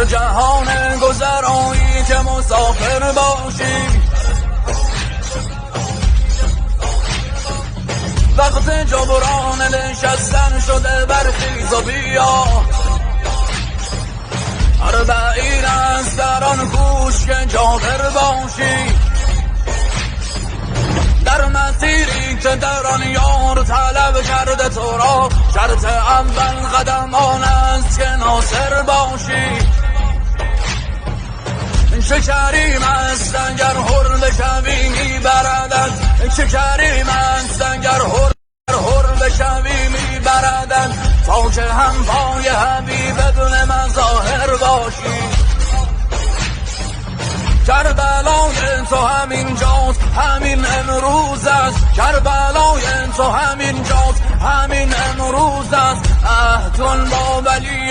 در جهان گذرایی که مسافر باشی. وقت جبران نشستن شده برخیز و بیا، اربعین است در آن کوش که جابر باشی. در مسیری که در آن یار طلب کرده تو را، شرط اول قدم آن است که ناصر باشی. چه کریم است اگر حر بشوی میبردد، چه کریم است اگر حر بشوی میبردد، تا که هم پای حبیب بدون مظاهر باشی. کربلای تو همین جاست همین امروز است، کربلای تو همین جاست همین امروز است. عهد با ولی